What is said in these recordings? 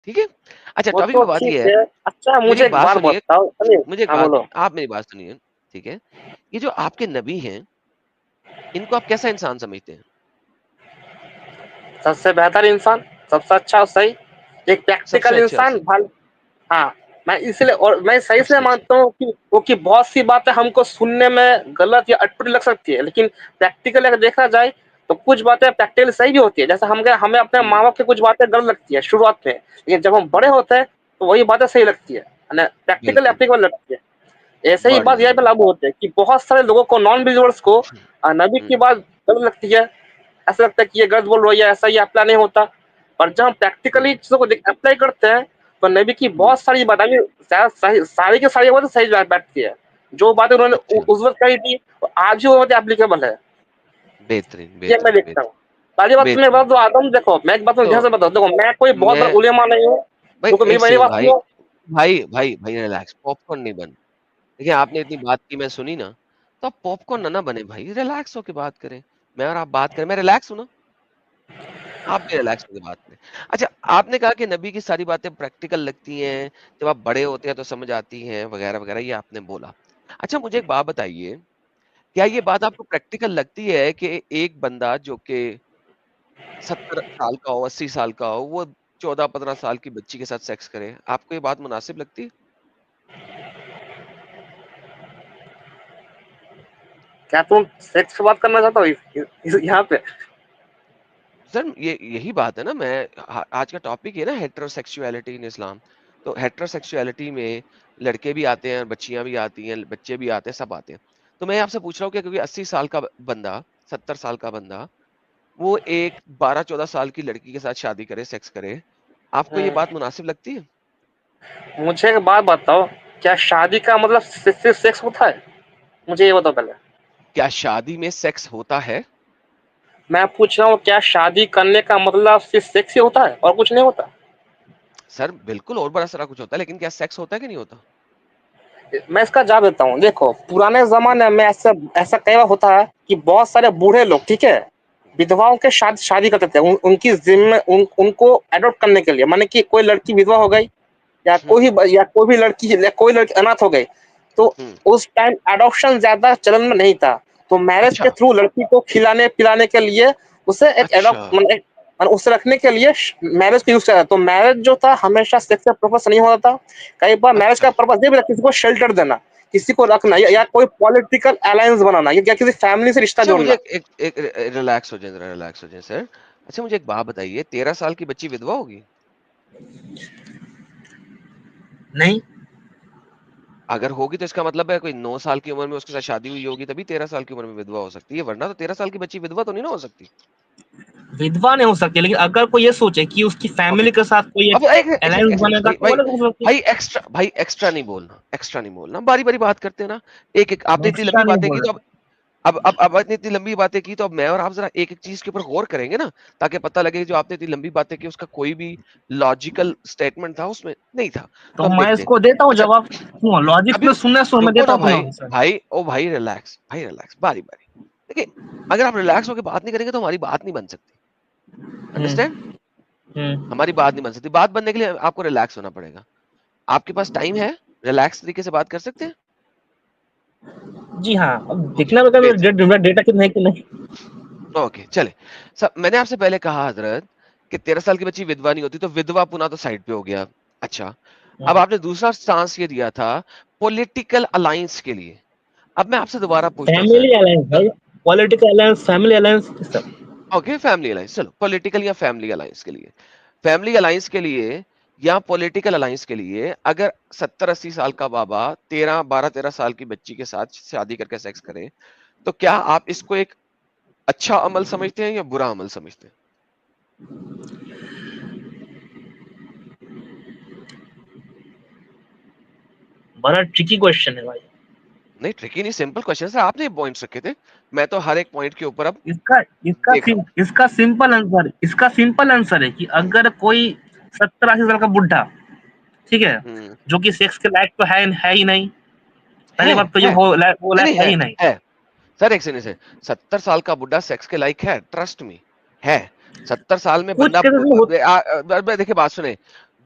ٹھیک ہے. اچھا وہ ٹاپک تو پہ بات ٹھیک یہ ہے, ہے. اچھا میری مجھے ایک ایک بات بات سنیے, بتاؤ. مجھے ایک ہاں بات, بولو. آپ میری بات سنیے, ٹھیک ہے. یہ جو آپ کے نبی ہیں, ان کو آپ کیسا انسان سمجھتے ہیں؟ سب سے بہتر انسان, سب سے اچھا اور صحیح, ایک سب سے پریکٹیکل اچھا انسان. ہاں میں اس لیے, اور میں صحیح سب سے سے اچھا. مانتا ہوں کہ وہ کی بہت سی باتیں ہم کو سننے میں غلط یا اٹپٹی لگ سکتی ہے, لیکن پریکٹیکلی اگر دیکھا جائے تو کچھ باتیں پریکٹیکلی صحیح بھی ہوتی ہے. جیسے ہمیں اپنے ماں باپ کی کچھ باتیں غلط لگتی ہے شروعات میں, لیکن جب ہم بڑے ہوتے ہیں تو وہی باتیں صحیح لگتی ہے, پریکٹیکل بالکل اپلیکیبل لگتی ہے. ایسے ہی بڑی بات یہ پہ زبردست. لاگو ہوتے ہے کہ بہت سارے لوگوں کو, نان بلیورس کو, نبی کی بات غلط لگتی ہے, ایسا لگتا ہے کہ یہ غلط بول رہی ہے, ایسا یہ اپلائی نہیں ہوتا. اور جب ہم پریکٹیکلی چیزوں کو اپلائی کرتے ہیں تو نبی کی بہت ساری باتیں ساری کی ساری باتیں صحیح بیٹھتی ہے. جو باتیں انہوں نے اچھا, اس وقت کہی تھی آج بھی وہ باتیں اپلیکیبل ہے. بہترین یہ میں بہترین دیکھتا بہترین ہوں. پہلی بات تمہیں بہترین. بتا دو آدم, دیکھو میں ایک بات تو دھیان سے بتا دو, میں کوئی بہت میں, بڑا علماء نہیں ہوں. بھائی دیکھو ایک میری سیکنڈ بات بھائی, سنو. بھائی ریلیکس, پاپ کارن نہیں بن. دیکھیں آپ نے اتنی بات کی, میں سنی نا, تو آپ پاپ کارن نہ بنے بھائی, ریلیکس ہو کے بات کریں. میں اور آپ بات کریں, میں ریلیکس ہوں نا, آپ بھی ریلیکس ہو کے بات کریں. اچھا آپ نے کہا کہ نبی کی ساری باتیں پریکٹیکل لگتی ہیں, جب آپ بڑے ہوتے ہیں تو سمجھ آتی ہیں وغیرہ وغیرہ, یہ آپ نے بولا. اچھا مجھے ایک بات بتائیے, کیا یہ بات آپ کو پریکٹیکل لگتی ہے کہ ایک بندہ جو کہ 70 سال کا ہو, 80 سال کا ہو, وہ 14-15 سال کی بچی کے ساتھ سیکس کرے؟ آپ کو یہ بات مناسب لگتی ہے؟ کیا تم سیکس کی بات کرنا چاہتا ہو یہاں پہ؟ سر یہی بات ہے نا, میں آج کا ٹاپک ہے نا ہیٹرو سیکسولیٹی ان اسلام. تو ہیٹرو سیکسولیٹی میں لڑکے بھی آتے ہیں, بچیاں بھی آتی ہیں, بچے بھی آتے ہیں, سب آتے ہیں. تو میں آپ سے پوچھ رہا ہوں کہ کیونکہ 80 سال کا بندہ, 70 سال کا بندہ, وہ ایک 12-14 سال کی لڑکی کے ساتھ شادی کرے, سیکس کرے, آپ کو یہ بات مناسب لگتی ہے؟ مجھے ایک بات بتاؤ, کیا شادی کا مطلب صرف سیکس ہوتا ہے؟ مجھے یہ بتاؤ پہلے. کیا شادی میں سیکس ہوتا ہے؟ میں پوچھ رہا ہوں کیا شادی کرنے کا مطلب صرف سیکس ہی ہوتا ہے اور کچھ نہیں ہوتا؟ سر بالکل اور بڑا سارا کچھ ہوتا ہے, لیکن کیا سیکس ہوتا ہے کہ نہیں ہوتا؟ میں اس کا جواب دیتا ہوں. دیکھو پرانے زمانے میں ایسا کئی بار ہوتا ہے کہ بہت سارے بوڑھے لوگ, ٹھیک ہے, ودواؤں کے شادی کرتے تھے ان کی ذمہ, ان کو اڈاپٹ کرنے کے لیے. مانے کہ کوئی لڑکی ودوا ہو گئی, یا کوئی بھی لڑکی اناتھ ہو گئی, تو اس ٹائم اڈاپشن زیادہ چلن میں نہیں تھا, تو میرج اچھا کے تھرو لڑکی کو کھلانے پلانے کے لیے اسے ایک اچھا اسے رکھنے کے لیے میرج کا یوز کیا. تو میرج جو تھا ہمیشہ سیکسل پرپز نہیں ہوتا تھا. کئی بار میرج اچھا کا پرپز یہ بھی کسی کو شیلٹر دینا, کسی کو رکھنا, اچھا یا کوئی پولیٹیکل الائنس بنانا, یا کسی فیملی سے رشتہ اچھا جوڑنا. مجھے ایک ریلیکس ہو جائیں, ریلیکس ہو جائیں سر. اچھا مجھے ایک بات بتائیے, 13 سال کی بچی ودوا ہوگی؟ نہیں. اگر ہوگی تو اس کا مطلب ہے کوئی 9 سال کی عمر میں اس کے ساتھ شادی ہوئی ہوگی تبھی 13 سال کی عمر میں ودوا ہو سکتی ہے, ورنہ تو 13 سال کی بچی ودوا تو نہیں نہ ہو سکتی. ودوا نہیں ہو سکتی, لیکن اگر کوئی یہ سوچے کہ اس کی اوکے, فیملی کے ساتھ کوئی اب ایک الائنس بنے گا تو وہ الگ ہو سکتی بھائی ایکسٹرا نہیں بولنا, ایکسٹرا نہیں بولنا, باری باری بات کرتے ہیں نا. ایک آپ ہے. نے اتنی ایکسٹرا لمبی نہیں باتیں بول کی, تو رہے. اب نے اتنی لمبی باتیں کی, تو اب میں اور آپ ذرا ایک ایک چیز کے اوپر غور کریں گے نا, تاکہ پتہ لگے کہ جو آپ نے اتنی لمبی باتیں کی اس کا کوئی بھی لاجیکل اسٹیٹمنٹ تھا اس میں نہیں تھا. تو ہم میں اس دیکھتے ہیں. کو دیتا ہوں اچھا جواب. لاجک ابھی میں سننے سو میں رکو دیتا نا ہوں بھائی, تمہیں. بھائی ریلیکس, بھائی ریلیکس, باری باری. دیکھیں اگر آپ ریلیکس ہو کے بات نہیں کریں گے تو ہماری بات نہیں بن سکتی. انڈرسٹینڈ؟ ہماری بات نہیں بن سکتی. بات بننے کے لیے آپ کو ریلیکس ہونا پڑے گا. آپ کے پاس ٹائم ہے, ریلیکس طریقے سے بات کر سکتے ہیں؟ جی ہاں, اب اوکے دیکھنا ہوگا بہتر, ڈیٹا کتنا ہے کہ نہیں. اوکے چلے. میں نے آپ سے پہلے کہا حضرت کہ 13 سال کی بچی ودوا نہیں ہوتی, تو ودوا پنا تو سائڈ پہ ہو گیا. اچھا اب آپ نے دوسرا سٹانس یہ دیا تھا پولیٹیکل الائنس کے لیے. اب میں آپ سے دوبارہ پوچھتا ہوں سر. فیملی الائنس بھائی, پولیٹیکل الائنس, فیملی الائنس سب. اوکے فیملی الائنس, چلو پولیٹیکل یا فیملی الائنس کے لیے, فیملی الائنس کے لیے یا پولیٹیکل الائنس کے لیے, اگر 70-80 سال کا بابا 12-13 سال کی بچی کے ساتھ شادی کر کے سیکس کرے, تو کیا آپ اس کو ایک اچھا عمل سمجھتے ہیں یا برا عمل سمجھتے ہیں؟ بڑا ٹرکی کوشچن ہے بھائی. نہیں ٹرکی نہیں, سمپل کوشچن ہے. آپ نے پوائنٹس رکھے تھے, میں تو ہر ایک پوائنٹ کے اوپر اب دیکھ رہا ہوں. اس کا سمپل آنسر ہے کہ اگر کوئی 70-80 سال کا بڈھا, ٹھیک ہے, جو کہ سیکس کے لائق تو ہے ہی نہیں. پہلی بات تو یہ وہ لائق ہے ہی نہیں. ہے سر, ایک سے 70 سال کا بڈھا سیکس کے لائق ہے, ٹرسٹ می ہے. 70 سال میں کچھ بندہ, کیسز میں دیکھیں بات سنیں,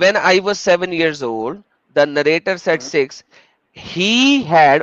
when I was 7 years old. The narrator said 6. He had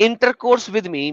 intercourse with me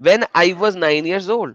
when I was 9 years old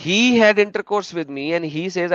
He had intercourse with me and he says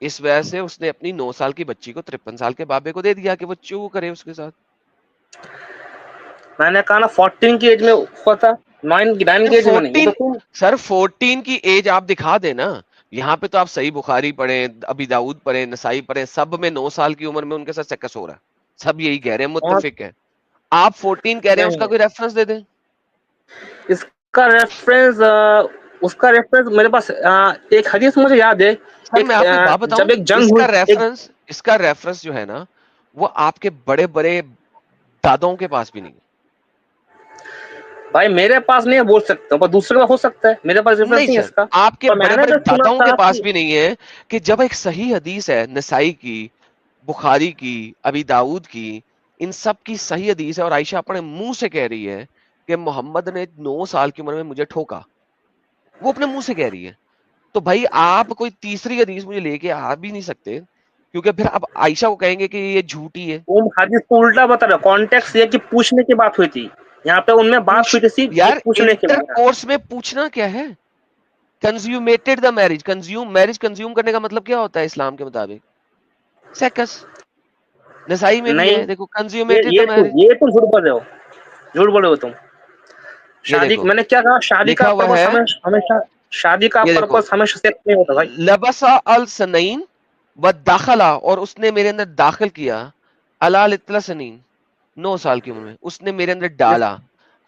اس وجہ سے اس نے اپنی 9 سال کی بچی کو 53 سال کے بابے کو دے دیا کہ وہ چو کرے اس کے ساتھ. میں نے کہا نا 14 کی ایج میں ہوا تھا, 9 کی ایج میں نہیں. یہ 14 تو تم سر 14 کی ایج آپ دکھا دیں نا. یہاں پہ تو آپ صحیح بخاری پڑھیں, ابی داؤد پڑھیں, نسائی پڑھیں, سب میں 9 سال کی عمر میں ان کے ساتھ سیکس ہو رہا ہے. سب یہی کہہ رہے ہیں, متفق ہیں. آپ 14 کہہ رہے ہیں, اس کا کوئی ریفرنس دے دیں. اس کا ریفرنس میرے پاس ایک حدیث مجھے یاد ہے. سر میں آپ کو ایک بات بتاؤں, جب ایک جنگ اس ہوئی, کا ریفرنس جو ہے نا, وہ آپ کے بڑے بڑے دادوں کے پاس بھی نہیں ہے. بھائی میرے پاس نہیں ہے بول سکتا ہوں, پر دوسرے کا ہو سکتا ہے, میرے پاس ریفرنس نہیں ہے سر, اس کا. آپ کے پر میں بڑے نے بڑے جو سنا داداؤں تھا کے پاس کہ بھی نہیں ہے کہ جب ایک صحیح حدیث ہے, نسائی کی, بخاری کی, ابی داؤد کی, ان سب کی صحیح حدیث ہے, اور عائشہ اپنے منہ سے کہہ رہی ہے کہ محمد نے 9 سال کی عمر میں مجھے ٹھوکا. وہ اپنے منہ سے کہہ رہی ہے. تو بھائی آپ کوئی تیسری حدیث مجھے لے کے آ بھی نہیں سکتے, کیونکہ پھر آپ عائشہ کو کہیں گے کہ یہ جھوٹی ہے. تم حدیث کو الٹا بتا رہے ہو. کانٹیکس یہ کہ پوچھنے کی بات ہوئی تھی, یہاں پہ ان میں بات ہوئی تھی صرف یہ یار پوچھنے کے انٹر بارے میں. کورس میں پوچھنا کیا ہے؟ کنزیومیٹڈ دا میرج, میرج کنزیوم کرنے کا مطلب کیا ہوتا ہے اسلام کے مطابق؟ سیکس. نسائی میں بھی ہے, نہیں, دیکھو, کنزیومیٹڈ دا یہ میرج. جھوٹ بول رہے ہو, جھوٹ بول رہے ہو تم. یہ شادی, دیکھو میں نے کیا کہا, شادی کا لکھا ہوا پرپس ہے, ہمیشہ شادی کا یہ دیکھو, پرپس ہمیشہ سیکس نہیں ہوتا بھائی. لبسا السنین و داخلہ, اور اس نے میرے اندر داخل کیا, الال اطلا سنین, 9 سال کی عمر میں اس نے میرے اندر ڈالا.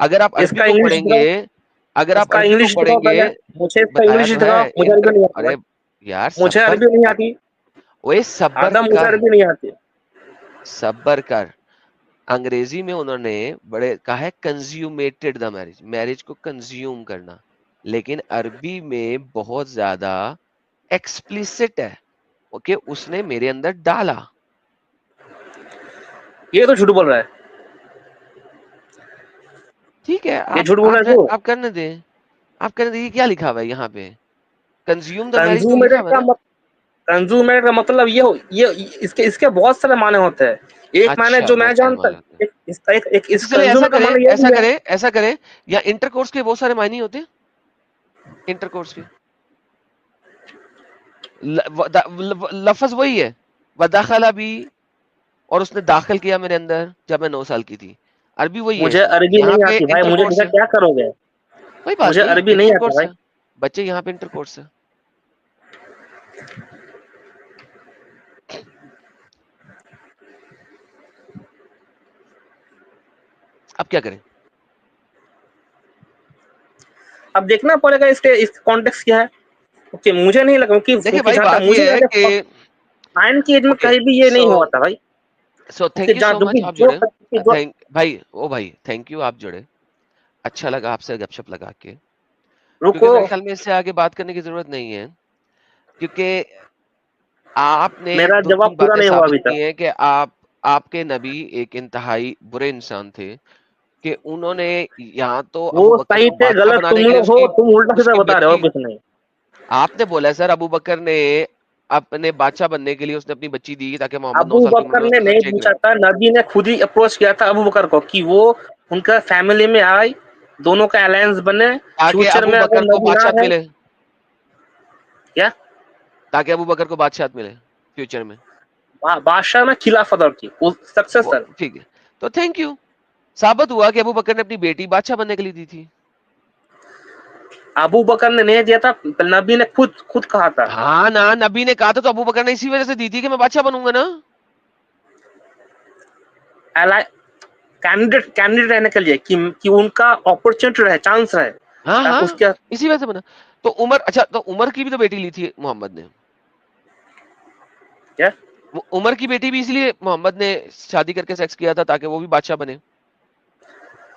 اگر آپ اس عربی کا کو انگلش پڑھیں دکھاؤ, گے, اگر اس آپ کا عربی کو انگلش پڑھیں دکھاؤ گے, پہلے, مجھے اس کا بتایا انگلش تو دکھاؤ, ہے مجھے عربی نہیں آتی ارے بھائی, یار مجھے صبر عربی نہیں کر, آتی. اوے صبر آدم, مجھے کر, عربی نہیں آتی. صبر کر. انگریزی میں انہوں نے بڑے کہا ہے کنزیومیٹڈ دا میرج, میرج کو کنزیوم کرنا, لیکن عربی میں بہت زیادہ ایکسپلیسٹ ہے کہ اس نے میرے اندر ڈالا. یہ تو جھوٹ بول رہا ہے, ٹھیک ہے, یہ جھوٹ بول رہا ہے. آپ کرنے دیں, آپ کرنے دیں. یہ کیا لکھا ہوا ہے یہاں پہ؟ کنزیوم دا میرج تو لکھا کنزیومیٹڈ ہوا ہے نا. کنزیومیٹڈ کا مطلب یہ اس کے بہت سارے معنی ہوتے ہیں. ایک معنی اچھا, جو میں بہت سارے جانتا, معنی ہوتے ہیں. اس چلے ایسا کنزیومر کا کریں, معنی یہ بھی ہے. ایسا کریں, یا انٹر کورس کے بہت سارے معنی ہوتے ہیں. انٹر کورس کے لفظ وہی ہے, وداخلہ بھی, اور اس نے داخل کیا میرے اندر جب میں 9 سال کی تھی. عربی وہی ہے, مجھے عربی یہاں نہیں پہ آتی بھائی, انٹر مجھے کورس لکھا ہے. کیا کرو گے, کوئی بات مجھے نہیں, عربی انٹر نہیں آتا کورس بھائی. ہے, بچے یہاں پہ انٹر کورس ہے. اب کیا کریں؟ اب دیکھنا پڑے گا اس کے کانٹیکس کیا ہے. مجھے نہیں لگا, دیکھیں کیونکہ بھائی, جہاں تک بات مجھے یہ ہے یاد کہ ہے 9 کی ایج میں اوکے, کہیں بھی یہ سو نہیں ہوا تھا بھائی. تھینک یو سو مچ, آپ جو جڑے. بھائی تھینک یو, آپ جڑے. اچھا لگا آپ سے گپ شپ لگا کے, کیونکہ رکو, میرے خیال میں اس سے آگے بات کرنے کی ضرورت نہیں ہے, کیونکہ آپ نے میرا 2-3 جواب پورا باتیں نہیں ہوا ابھی ثابت کی تک. ہیں کہ آپ کے نبی ایک انتہائی برے انسان تھے, کہ انہوں نے یہاں تو ابو وہ بکر صحیح کو تھے, بادشاہ غلط بنانے تم کے لیے لوگ ہو, تم الٹا اس سیدھا کی بتا رہے ہو, بچی, کچھ نہیں. آپ نے بولا سر ابو بکر نے اپنے بادشاہ بننے کے لیے اس نے اپنی بچی دی تاکہ محمد 9 ابو سال کی عمر بکر میں اس نے کے ساتھ نہیں چیک کرے. پوچھا تھا, نبی نے خود ہی اپروچ کیا تھا ابو بکر کو کہ وہ ان کا فیملی میں آئے, دونوں کا الائنس بنے, تاکہ فیوچر ابو میں بکر اگر کو نبی نہ بادشاہت ہے. ملے, کیا تاکہ ابو بکر کو بادشاہت ملے فیوچر میں. بادشاہ میں خلافت اور کی سکسیسر. ٹھیک ہے, تو تھینک یو, ثابت ہوا کہ ابو بکر نے اپنی بیٹی بادشاہ بننے کے لیے دی تھی. ابو بکر نے نہیں دیا تھا, نبی نے خود کہا تھا. ہاں نا, نبی نے کہا تھا تو ابو بکر نے اسی وجہ سے دی تھی کہ میں بادشاہ بنوں گا نا. کینڈیڈیٹ رہنے کے لیے کہ ان کا اپرچونٹی رہے, چانس رہے. ہاں, اس کے اسی وجہ سے بنا. تو اچھا, تو عمر کی بھی تو بیٹی لی تھی محمد نے. کیا وہ عمر کی بیٹی بھی اس لیے محمد نے شادی کر کے سیکس کیا تھا تاکہ وہ بھی بادشاہ بنے.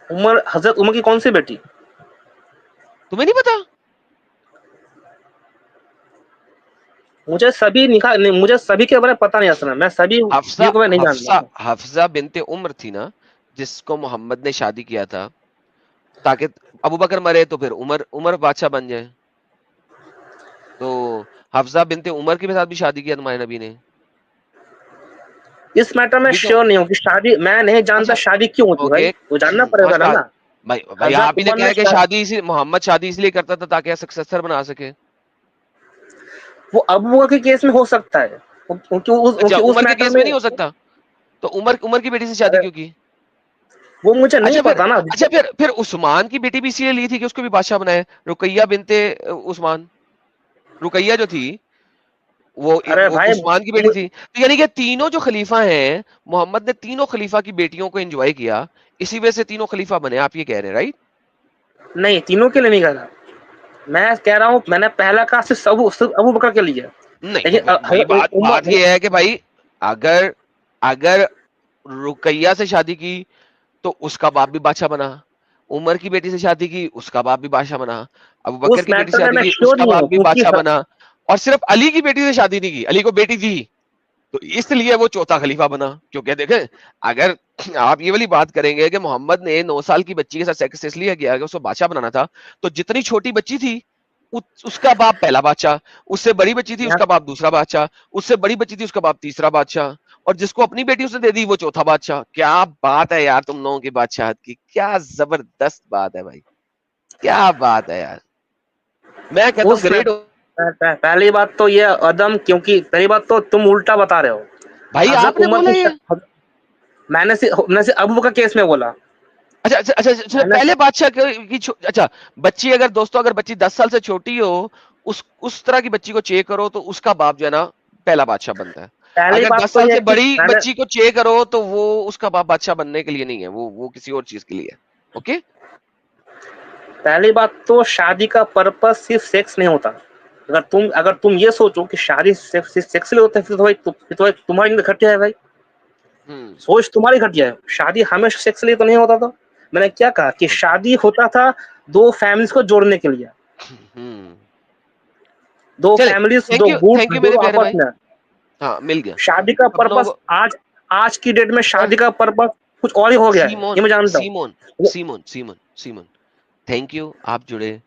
حضرت عمر کی کون سی بیٹی؟ تمہیں نہیں پتا؟ مجھے سبھی کے بارے میں پتا نہیں, اصلا میں سبھی چیزوں کو نہیں جانتا. حفصہ بنت عمر تھی نا, جس کو محمد نے شادی کیا تھا تاکہ ابو بکر مرے تو پھر عمر بادشاہ بن جائے. تو حفصہ بنت عمر کے ساتھ بھی شادی کیا تمہارے نبی نے. اس میٹر میں بھی تو شیور نہیں ہوں کہ شادی, میں نہیں جانتا اچھا, شادی کیوں ہوتی بھائی, اوکے, وہ جاننا پڑے گا نا. بھائی آپ حضرت ہی نے عمر کہا ہے کہ محمد شادی اس لیے کرتا تھا تاکہ سکسیسر بنا سکے. وہ ابو کے کیس میں ہو سکتا ہے, اچھا اس عمر کے میٹر کیس میں نہیں ہو سکتا, تو عمر کی بیٹی سے شادی کیوں کی؟ وہ مجھے نہیں اچھا پتا نا. پھر عثمان کی بیٹی بھی اسی لیے لی تھی کہ اس کو بھی بادشاہ بنائے, رقیہ بنت عثمان, رقیہ جو تھی وہ ارے بھائی عثمان کی بیٹی تھی. تو یعنی کہ تینوں جو خلیفہ ہیں, محمد نے تینوں خلیفہ کی بیٹیوں کو انجوائے کیا, اسی وجہ سے تینوں خلیفہ بنے, آپ یہ کہہ رہے ہیں رائٹ؟ نہیں, تینوں کے لیے نہیں کہہ رہا میں, کہہ رہا ہوں میں نے پہلا کہا صرف ابو بکر کے لیے. نہیں تو لیکن بھائی بات یہ ہے کہ بھائی اگر رقیہ سے شادی کی تو اس کا باپ بھی بادشاہ بنا, عمر کی بیٹی سے شادی کی اس کا باپ بھی بادشاہ بنا, ابو بکر اس کی بیٹی سے میٹر شادی میں کی اس شیور کا نہیں باپ ہوں بھی بادشاہ کیونکہ بنا, اور صرف علی کی بیٹی سے شادی نہیں کی, علی کو بیٹی تھی تو اس لیے وہ چوتھا خلیفہ بنا. کیونکہ دیکھیں اگر آپ یہ والی بات کریں گے کہ محمد نے 9 سال کی بچی کے ساتھ سیکس اس لیے کیا کہ اس کو بادشاہ بنانا تھا, تو جتنی چھوٹی بچی تھی اس کا باپ پہلا بادشاہ, اس سے بڑی بچی تھی اس کا باپ دوسرا بادشاہ, اس سے بڑی بچی تھی اس کا باپ تیسرا بادشاہ, اور جس کو اپنی بیٹی اس نے دے دی وہ چوتھا بادشاہ. کیا بات ہے یار تم لوگوں کی بادشاہت کی, کیا زبردست بات ہے بھائی, کیا بات ہے یار, میں کہتا ہوں اس گریٹ. پہلی بات تو یہ عدم, کیونکہ پہلی بات تو تم الٹا بتا رہے ہو. بھائی آپ حضرت نے عمر بولا یہ, کی میں نے صرف ابو کا کیس میں بولا. اچھا پہلے بادشاہ کی اچھا بچی, اگر دوستوں اگر بچی 10 سال سے چھوٹی ہو, اس طرح کی بچی کو چیک کرو تو اس کا باپ جو ہے نا پہلا بادشاہ بنتا ہے. پہلی اگر بات 10 تو سال یہ سے کہ بڑی بچی کو چیک کرو تو وہ اس کا باپ بادشاہ بننے کے لیے نہیں ہے, وہ کسی اور چیز کے لیے ہے. اوکے, پہلی بات تو شادی کا پرپس صرف سیکس نہیں ہوتا. اگر تم یہ سوچو کہ شادی سیکس لیے ہوتا ہے پھر تمہاری گھٹیا ہے بھائی, سوچ تمہاری گھٹیا ہے. شادی ہمیشہ سیکس لیے تو نہیں ہوتا. تھا میں نے کیا کہا کہ شادی ہوتا تھا دو فیملیز کو جوڑنے کے لیے, دو چلے فیملیز دو تھینک گروپ یو میرے دونوں پیارے آپس بھائی, میں. ہاں مل گیا شادی کا اپنوں پرپس کو. آج کی ڈیٹ میں سر شادی کا پرپس کچھ اور ہی ہو گیا ہے, سیمون یہ میں جانتا سیمون ہوں. سیمون سیمون سیمون تھینک یو, آپ جڑے,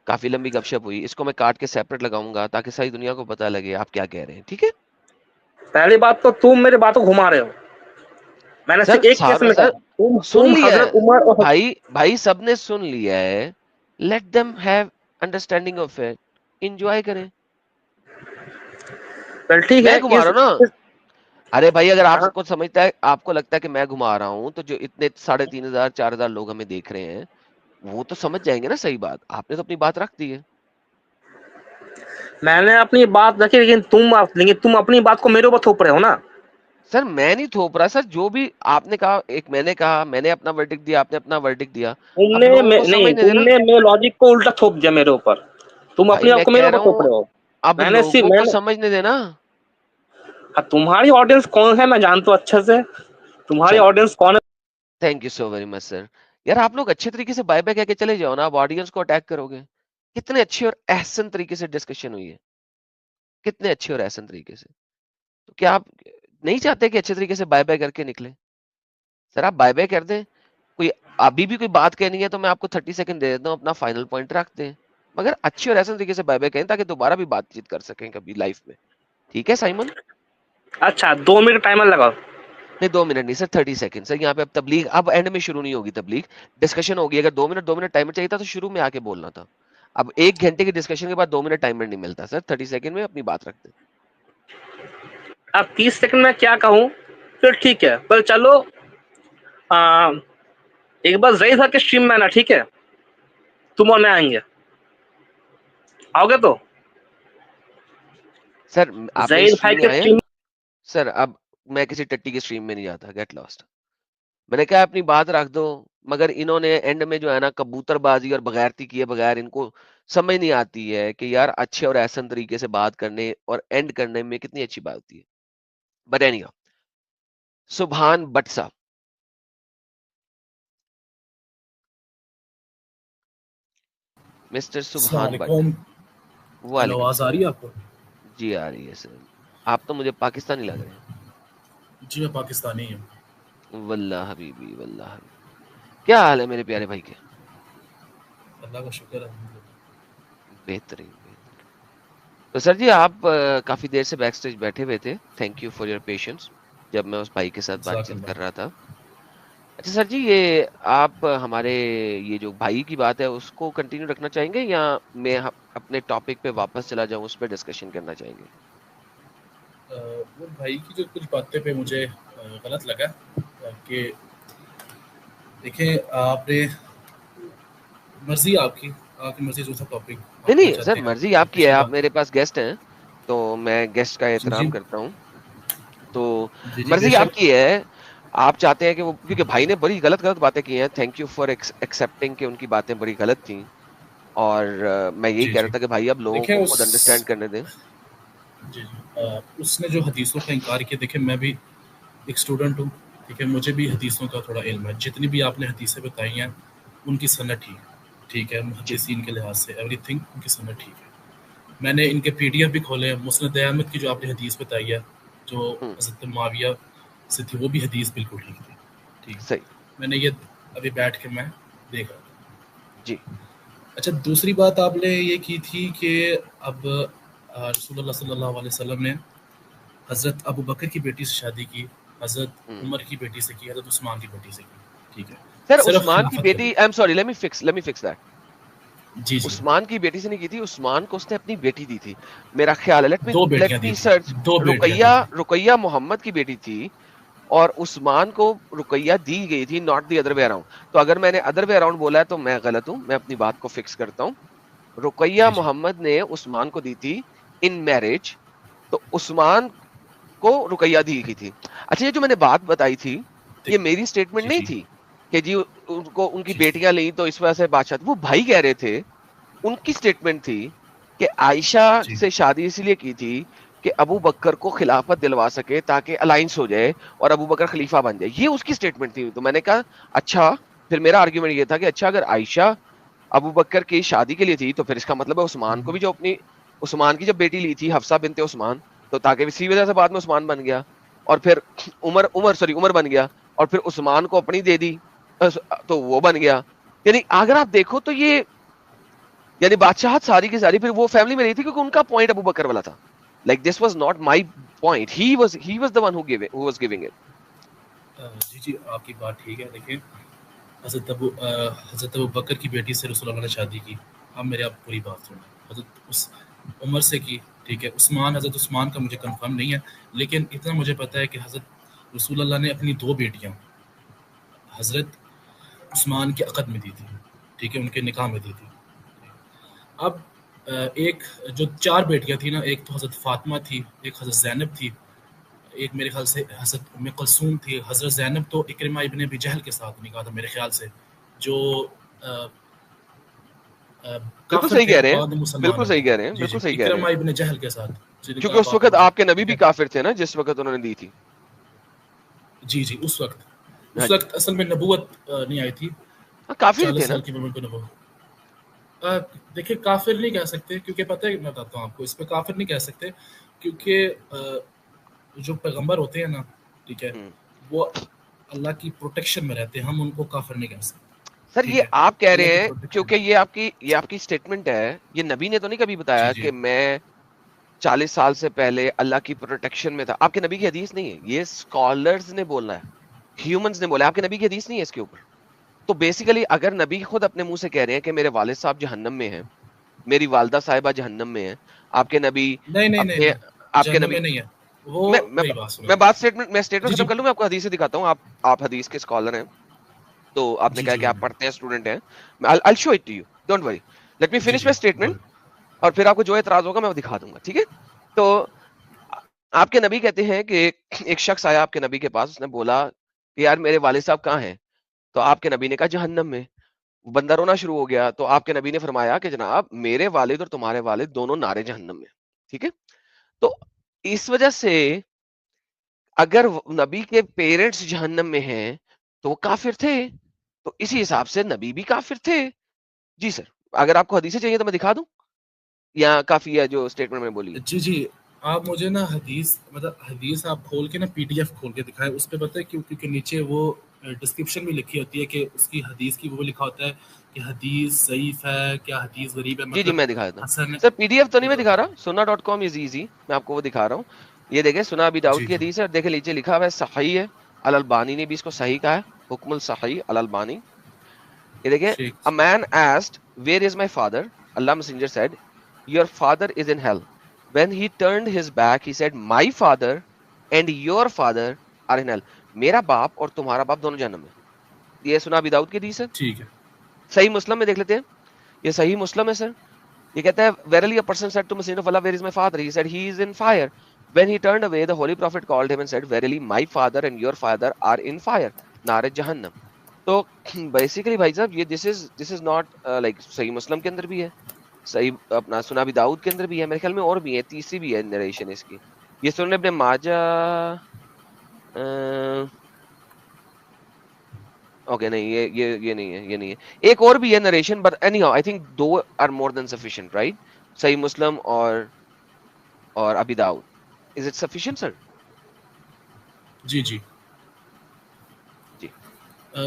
کافی لمبی گپ شپ ہوئی, اس کو میں کاٹ کے سیپریٹ لگاؤں گا تاکہ ساری دنیا کو پتا لگے آپ کیا کہہ رہے ہیں. ٹھیک ہے پہلی بات تو تم میری باتوں کو گھما رہے ہو. میں نے سر, صرف ایک کیس میں سر کہا سن تم لیا ہے حضرت عمر اور بھائی سب نے سن لیا ہے, let them have understanding of it, enjoy کریں. ٹھیک میں ہے گھما رہا ہوں نا, ارے بھائی اگر آپ کو سمجھتا ہے, آپ کو لگتا ہے کہ میں گھما رہا ہوں, تو جو اتنے 3500 4000 لوگ ہمیں دیکھ رہے ہیں وہ تو سمجھ جائیں گے نا صحیح بات. آپ نے تو اپنی بات رکھ دی ہے. میں نے اپنی بات رکھی, لیکن تم اپنی بات کو میرے اوپر تھوپ رہے ہو نا. سر میں نہیں تھوپ رہا سر, جو بھی آپ نے کہا, ایک میں نے کہا, میں نے اپنا ورڈکٹ دیا, آپ نے اپنا ورڈکٹ دیا, اب لوگوں کو سمجھنے تم دینا. نے میرے لاجک کو الٹا تھوپ دیا میرے اوپر. تم بھائی اپنے آپ میں کو میرے کہہ اوپر رہا تھوپ ہوں رہے ہو. اب لوگوں کو سمجھنے دینا. تمہاری آڈینس کون ہے میں جانتا ہوں اچھے سے. تمہاری چلو آڈینس کون ہے. Thank you so very much sir. یار آپ لوگ اچھے طریقے سے بائی بائی کہہ کے چلے جاؤ نا, اب آڈینس کو اٹیک کرو گے. کتنے اچھے اور احسن طریقے سے ڈسکشن ہوئی ہے, کتنے اچھے اور احسن طریقے سے. تو کیا آپ نہیں چاہتے کہ اچھے طریقے سے بائی بائی کر کے نکلے؟ سر آپ بائی بائی کر دیں, کوئی ابھی بھی کوئی بات کہنی ہے تو میں آپ کو 30 سیکنڈ دے دیتا ہوں, اپنا فائنل پوائنٹ رکھ دیں, مگر اچھے اور احسن طریقے سے بائی بائی کہیں تاکہ دوبارہ بھی بات چیت کر سکیں کبھی لائف میں. ٹھیک ہے سائمن؟ اچھا 2 منٹ ٹائمر لگاؤ. نہیں 2 منٹ نہیں سر, 30 سیکنڈ سر. یہاں پہ اب تبلیغ اب اینڈ میں شروع نہیں ہوگی, تبلیغ ڈسکشن ہوگی. اگر 2 منٹ ٹائمر چاہیے تھا تو شروع میں آ کے بولنا تھا. اب 1 گھنٹے کی ڈسکشن کے بعد 2 منٹ ٹائمر نہیں ملتا سر, 30 سیکنڈ میں اپنی بات رکھتے. اب 30 سیکنڈ میں کیا کہوں, پھر ٹھیک ہے پر چلو ایک بار ضعیف تھا کہ اسٹریم میں نا, ٹھیک ہے تم اور میں آئیں گے, آؤ گے تو سر آپ میری ظہیر بھائی اسٹریم میں کے آئے اسٹریم. سر. اب میں کسی ٹٹی کی اسٹریم میں نہیں جاتا, گیٹ لاسٹ. میں نے کہا اپنی بات رکھ دو, مگر انہوں نے اینڈ میں جو ہے نا کبوتر بازی اور بغیرتی کیے بغیر, ان کو سمجھ نہیں آتی ہے کہ یار اچھے اور احسن طریقے سے بات کرنے اور اینڈ کرنے میں کتنی اچھی بات ہوتی ہے. بٹ اینی ہاؤ, سبحان بٹ صاحب, مسٹر السلام سبحان بٹ. علیکم. ہیلو, وعلیکم آواز آ رہی السلام. ہے آپ کو؟ جی آ رہی ہے سر. آپ تو مجھے پاکستانی لگ رہے جی میں پاکستانی ہوں. ہیں. واللہ حبیبی واللہ حبیبی. کیا حال ہے میرے پیارے بھائی کے؟ اللہ کا شکر ہے. بہترین بہترین. تو سر جی آپ کافی دیر سے بیک سٹیج بیٹھے ہوئے تھے, thank you for your patience, جب میں اس بھائی کے ساتھ بات جزاک چیت اللہ. کر رہا تھا. اچھا سر جی، یہ آپ ہمارے یہ جو بھائی کی بات ہے اس کو کنٹینیو رکھنا چاہیں گے یا میں اپنے ٹاپک پہ واپس چلا جاؤں، اس پہ ڈسکشن کرنا چاہیں گے؟ وہ بھائی کی جو کچھ باتیں پہ مجھے غلط لگا کہ دیکھیں آپ نے مرضی آپ کی مرضی جو سا ٹاپک نہیں آپ نہیں سر، چاہتے ہیں مرضی آپ کی ہے، پچھلی آپ بات میرے پاس گیسٹ ہیں تو میں گیسٹ کا جی جی احترام کرتا ہوں، تو جی جی بے مرضی آپ شک کی ہے. آپ چاہتے ہیں کہ وہ، کیونکہ بھائی نے بڑی غلط باتیں کی ہیں، تھینک یو فار ایکسیپٹنگ کہ ان کی باتیں بڑی غلط تھیں، اور میں یہی جی کہہ رہا جی تھا کہ بھائی اب لوگوں دیکھیں کو اس خود انڈرسٹینڈ کرنے دیں. جی جی اس نے جو حدیثوں کا انکار کیا، دیکھیں میں بھی ایک اسٹوڈنٹ ہوں، ٹھیک ہے، مجھے بھی حدیثوں کا تھوڑا علم ہے. جتنی بھی آپ نے حدیثیں بتائی ہیں ان کی سند ٹھیک ہے، جی محدثین کے لحاظ سے ایوری تھنگ ان کی سند ٹھیک ہے. میں نے ان کے پی ڈی ایف بھی کھولے ہیں. مسند احمد کی جو آپ نے حدیث بتائی ہے جو ہوں، حضرت معاویہ سے تھی، وہ بھی حدیث بالکل ٹھیک تھی. ٹھیک، صحیح. میں نے یہ ابھی بیٹھ کے میں دیکھ رہا تھا. جی اچھا دوسری بات آپ نے یہ کی تھی کہ اب رسول اللہ صلی اللہ علیہ وسلم نے حضرت ابو بکر کی بیٹی سے شادی کی، حضرت ہوں. عمر کی بیٹی سے کی، حضرت عثمان کی بیٹی سے کی. ٹھیک ہے، سر صرف عثمان کی خلافت کے بیٹی، لیے. I am sorry, let me fix that. جی جی عثمان کی بیٹی سے نہیں کی تھی، عثمان کو اس نے اپنی بیٹی دی تھی، میرا خیال ہے. دو لیٹ بیٹیاں دی می تھی، سرچ. دو بیٹیاں دی رقیہ تھی. رقیہ محمد کی بیٹی تھی اور عثمان کو رقیہ دی گئی تھی، not the other way around. تو اگر میں نے ادر وے اراؤنڈ بولا ہے تو میں غلط ہوں، میں اپنی بات کو فکس کرتا ہوں. رقیہ جی جی محمد نے عثمان کو دی تھی ان میرج، تو عثمان کو رقیہ دی گئی تھی. اچھا یہ جو میں نے بات بتائی تھی، یہ میری سٹیٹمنٹ جی نہیں جی تھی کہ جی ان کو ان کی جی بیٹیاں لیں تو اس وجہ سے بادشاہ. وہ بھائی کہہ رہے تھے، ان کی سٹیٹمنٹ تھی کہ عائشہ جی سے شادی اس لیے کی تھی کہ ابو بکر کو خلافت دلوا سکے تاکہ الائنس ہو جائے اور ابو بکر خلیفہ بن جائے. یہ اس کی سٹیٹمنٹ تھی. تو میں نے کہا اچھا، پھر میرا آرگیومنٹ یہ تھا کہ اچھا اگر عائشہ ابو بکر کی شادی کے لیے تھی تو پھر اس کا مطلب ہے عثمان کو بھی جو اپنی، عثمان کی جب بیٹی لی تھی حفصہ بنت عثمان، تو تاکہ اسی وجہ سے بعد میں عثمان بن گیا، اور پھر عمر بن گیا، اور پھر عثمان کو اپنی دے دی تو وہ بن گیا. یعنی اگر آپ دیکھو تو یہ، یعنی بادشاہت ساری کی ساری پھر وہ فیملی میں نہیں تھی، کیونکہ ان کا پوائنٹ ابو بکر والا تھا. Like this was not my point, he was the one who was giving it. جی جی آپ کی بات ٹھیک ہے. دیکھیں حضرت ابو بکر کی بیٹی سے رسول اللہ نے شادی کی. اب میرے آپ پوری بات سنیں. حضرت عمر سے کی، ٹھیک ہے. حضرت عثمان کا مجھے کنفرم نہیں ہے، لیکن اتنا مجھے پتا ہے کہ حضرت رسول اللہ نے اپنی دو بیٹیاں حضرت عثمان کے عقد میں دی تھی، ٹھیک ہے، ان کے نکاح میں دی تھی. اب ایک جو چار بیٹیاں تھیں نا، ایک تو حضرت فاطمہ تھی، ایک حضرت زینب تھی، ایک میرے خیال سے حضرت ام کلثوم تھی. حضرت زینب تو اکرمہ ابن ابی جہل کے ساتھ نکاح تھا میرے خیال سے، جو بالکل کافر صحیح تھے کہہ رہے ہیں، بعد مسلمان بالکل ہوئے. صحیح کہہ رہے ہیں، جی جی بالکل صحیح کہہ رہے اکرمہ ہیں. ابن جہل کے ساتھ جن کا کیونکہ اس آپ وقت آپ کے نبی ٹھیک بھی ہے. کافر تھے نا جس وقت انہوں نے دی تھی. جی جی اس ہاں جی، اصل میں نبوت نہیں آئی تھی. ہاں کافر ہی 40 تھے نا. سال کی عمر کو نبوت. دیکھیں کافر نہیں کہہ سکتے، کیونکہ پتہ ہے میں بتاتا ہوں آپ کو، اس پہ کافر نہیں کہہ سکتے کیونکہ جو پیغمبر ہوتے ہیں نا، ٹھیک ہے، ہوں. وہ اللہ کی پروٹیکشن میں رہتے ہیں. ہم ان کو کافر نہیں کہہ سکتے. سر ٹھیک یہ ہے، آپ کہہ اللہ کی رہے ہیں پروٹیکشن. کیونکہ یہ آپ کی سٹیٹمنٹ ہے، یہ نبی نے تو نہیں کبھی جی بتایا جی کہ میں 40 سال سے پہلے اللہ کی پروٹیکشن میں تھا. آپ کے نبی کی حدیث نہیں ہے، یہ اسکالرز نے بولنا ہے، ہیومنز نے بولا. آپ کے نبی کی حدیث نہیں ہے اس کے اوپر. تو بیسیکلی اگر نبی خود اپنے منہ سے کہہ رہے ہیں کہ میرے والد صاحب جہنم میں ہیں، میری والدہ صاحبہ جہنم میں ہیں، آپ کے نبی نہیں نہیں نہیں اپنے، نہیں، آپ کے جہنم نبی، میں نہیں ہے وہ. میں میں میری بات سنیں. میں بات جی سٹیٹمنٹ جی ختم کر لوں، میں آپ کو حدیث سے دکھاتا ہوں. آپ حدیث کے اسکالر ہیں تو آپ نے جی کہا جی کہ آپ پڑھتے ہیں، اسٹوڈنٹ ہیں. I'll show it to you, don't worry, let me G finish G my statement, بول. اور پھر آپ کو جو اعتراض ہوگا میں وہ دکھا دوں گا. ٹھیک ہے. تو آپ کے نبی کہتے ہیں کہ ایک شخص آیا آپ کے نبی کے پاس، اس نے بولا کہ یار میرے والد صاحب کہاں ہیں؟ تو آپ کے نبی نے کہا جہنم میں. بندہ رونا شروع ہو گیا. تو آپ کے نبی نے فرمایا کہ جناب میرے والد اور تمہارے والد دونوں نارے جہنم میں. ٹھیک ہے. تو اس وجہ سے اگر نبی کے پیرنٹس جہنم میں ہیں تو وہ کافر تھے، تو اسی حساب سے نبی بھی کافر تھے. جی سر، اگر آپ کو حدیثیں چاہیے تو میں دکھا دوں یا کافی ہے جو اسٹیٹمنٹ میں بولی ہے؟ جی جی آپ مجھے نا حدیث آپ کھول کے نا پی ڈی ایف کھول کے دکھائیں. اس پہ پتہ ہے کیونکہ نیچے وہ ڈسکرپشن بھی لکھی ہوتی ہے کہ اس کی حدیث کی وہ لکھا ہوتا ہے کہ حدیث ضعیف ہے، کیا حدیث غریب ہے، جی مطلب میں دکھا دیتا ہوں. حسن ہے. سر پی ڈی ایف تو نہیں میں دکھا رہا، sunnah.com از ایزی، میں آپ کو وہ دکھا رہا ہوں. یہ دیکھیں سنن ابی داؤد جی کی جی حدیث ہے، اور دیکھیں نیچے لکھا ہوا ہے صحیح ہے، الالبانی نے بھی اس کو صحیح کہا ہے. حکم الصحیح الالبانی. یہ دیکھیں, ٹھیک. a man asked where is my father, Allah messenger said your father is in hell. When he turned his back he said my father and your father are in hell. میرا باپ اور تمہارا باپ دونوں جہنم میں. یہ سنا ابی داؤد کی حدیث ہے, ٹھیک ہے. صحیح مسلم میں دیکھ لیتے ہیں, یہ صحیح مسلم ہے سر. یہ کہتا ہے verily a person said to messenger of Allah where is my father, he said he is in fire. When he turned away the holy prophet called him and said verily my father and your father are in fire, نار جہنم. تو basically بھائی صاحب یہ this is not like صحیح مسلم کے اندر بھی ہے, صحیح اپنا سنا ابی داؤد کے اندر بھی ہے, میرے خیال میں اور بھی ہے, تیسری بھی ہے نریشن اس کی. یہ سنن ابن ماجہ اوکے نہیں یہ نہیں ہے, یہ نہیں ہے. ایک اور بھی ہے narration but anyhow I think two are more than sufficient right, صحیح مسلم اور ابی داؤد. از اٹ سفیشینٹ سر؟ جی جی جی